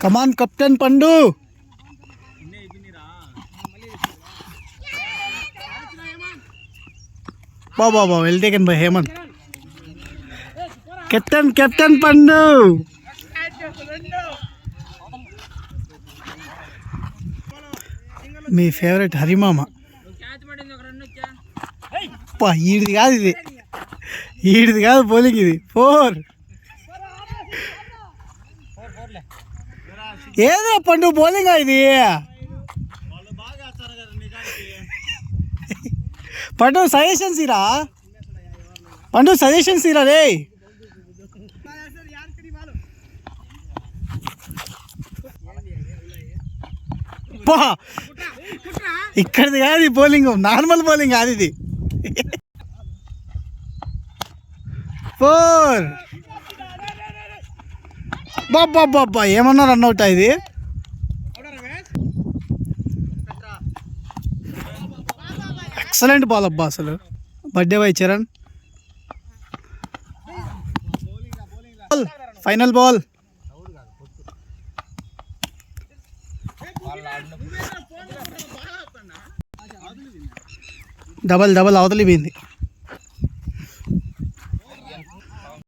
Come on captain Pandu. Baba well taken by Hemanth. Captain Pandu. మీ favourite హరిమామ. ఈడిది కాదు ఇది, ఈడిది కాదు బౌలింగ్, ఇది 4. ఏదో పండు బౌలింగ్ ఇది. పండు సజెషన్స్ ఇరా, పండు సజెషన్స్ ఇరా రే. ఇక్కడిది కాదు ఈ బౌలింగ్, నార్మల్ బౌలింగ్ కాదు ఇది. 4. బాబా ఏమన్నా రన్ అవుట్ ఇది. ఎక్సలెంట్ బాల్ అబ్బా అసలు. Birthday boy Charan. Final ball. Double అవతలి పోయింది.